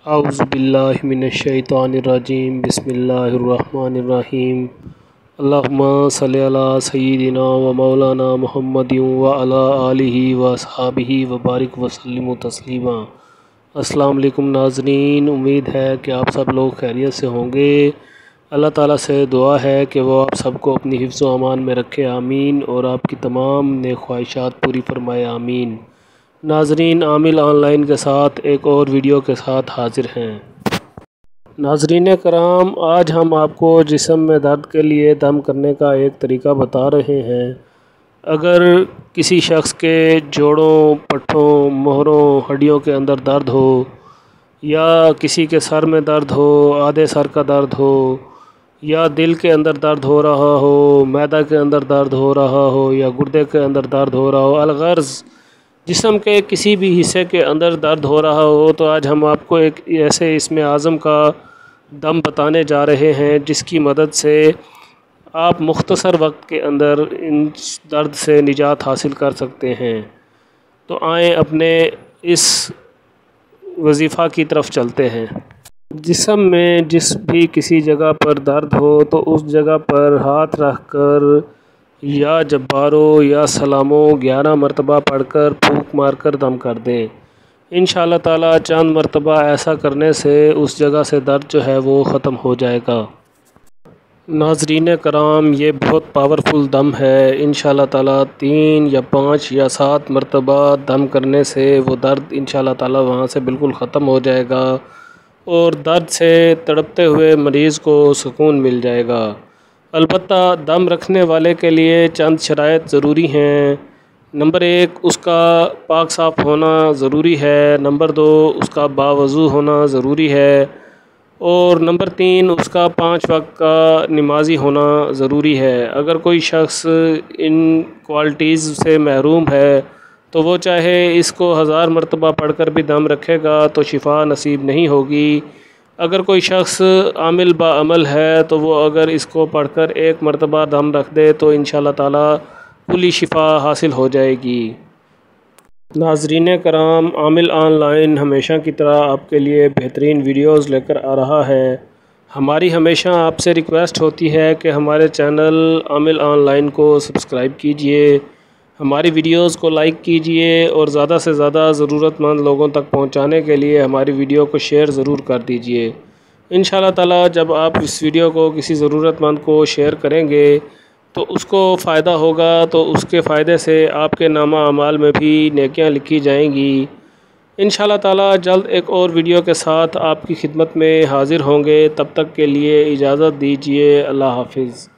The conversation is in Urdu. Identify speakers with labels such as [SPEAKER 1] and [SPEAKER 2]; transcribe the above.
[SPEAKER 1] اعوذ باللہ من الشیطان الرجیم بسم اللہ الرحمن الرحیم اللہم صلی علی سیدنا و مولانا محمد و علی آلہ و اصحابہ و بارک وسلم تسلیما۔ السلام علیکم ناظرین، امید ہے کہ آپ سب لوگ خیریت سے ہوں گے۔ اللہ تعالیٰ سے دعا ہے کہ وہ آپ سب کو اپنی حفظ و امان میں رکھے، آمین، اور آپ کی تمام نیک خواہشات پوری فرمائے، آمین۔ ناظرین، عامل آن لائن کے ساتھ ایک اور ویڈیو کے ساتھ حاضر ہیں۔ ناظرین کرام، آج ہم آپ کو جسم میں درد کے لیے دم کرنے کا ایک طریقہ بتا رہے ہیں۔ اگر کسی شخص کے جوڑوں، پٹھوں، مہروں، ہڈیوں کے اندر درد ہو، یا کسی کے سر میں درد ہو، آدھے سر کا درد ہو، یا دل کے اندر درد ہو رہا ہو، معدہ کے اندر درد ہو رہا ہو، یا گردے کے اندر درد ہو رہا ہو، الغرض جسم کے کسی بھی حصے کے اندر درد ہو رہا ہو، تو آج ہم آپ کو ایک ایسے اسم اعظم کا دم بتانے جا رہے ہیں جس کی مدد سے آپ مختصر وقت کے اندر ان درد سے نجات حاصل کر سکتے ہیں۔ تو آئیں اپنے اس وظیفہ کی طرف چلتے ہیں۔ جسم میں جس بھی کسی جگہ پر درد ہو تو اس جگہ پر ہاتھ رکھ کر یا جبارو یا سلامو 11 مرتبہ پڑھ کر پھونک مار کر دم کر دیں۔ انشاءاللہ تعالیٰ چند مرتبہ ایسا کرنے سے اس جگہ سے درد جو ہے وہ ختم ہو جائے گا۔ ناظرین کرام، یہ بہت پاورفل دم ہے۔ انشاءاللہ تعالیٰ 3 یا 5 یا 7 مرتبہ دم کرنے سے وہ درد انشاءاللہ تعالیٰ وہاں سے بالکل ختم ہو جائے گا اور درد سے تڑپتے ہوئے مریض کو سکون مل جائے گا۔ البتہ دم رکھنے والے کے لیے چند شرائط ضروری ہیں۔ نمبر 1، اس کا پاک صاف ہونا ضروری ہے۔ نمبر 2، اس کا باوضو ہونا ضروری ہے۔ اور نمبر 3، اس کا 5 وقت کا نمازی ہونا ضروری ہے۔ اگر کوئی شخص ان کوالٹیز سے محروم ہے تو وہ چاہے اس کو 1000 مرتبہ پڑھ کر بھی دم رکھے گا تو شفا نصیب نہیں ہوگی۔ اگر کوئی شخص عامل با عمل ہے تو وہ اگر اس کو پڑھ کر 1 مرتبہ دم رکھ دے تو انشاءاللہ تعالیٰ کلی شفا حاصل ہو جائے گی۔ ناظرین کرام، عامل آن لائن ہمیشہ کی طرح آپ کے لیے بہترین ویڈیوز لے کر آ رہا ہے۔ ہماری ہمیشہ آپ سے ریکویسٹ ہوتی ہے کہ ہمارے چینل عامل آن لائن کو سبسکرائب کیجئے، ہماری ویڈیوز کو لائک کیجئے اور زیادہ سے زیادہ ضرورت مند لوگوں تک پہنچانے کے لیے ہماری ویڈیو کو شیئر ضرور کر دیجئے۔ انشاءاللہ تعالیٰ جب آپ اس ویڈیو کو کسی ضرورت مند کو شیئر کریں گے تو اس کو فائدہ ہوگا، تو اس کے فائدے سے آپ کے نامہ اعمال میں بھی نیکیاں لکھی جائیں گی۔ انشاءاللہ تعالیٰ جلد ایک اور ویڈیو کے ساتھ آپ کی خدمت میں حاضر ہوں گے۔ تب تک کے لیے اجازت دیجیے۔ اللہ حافظ۔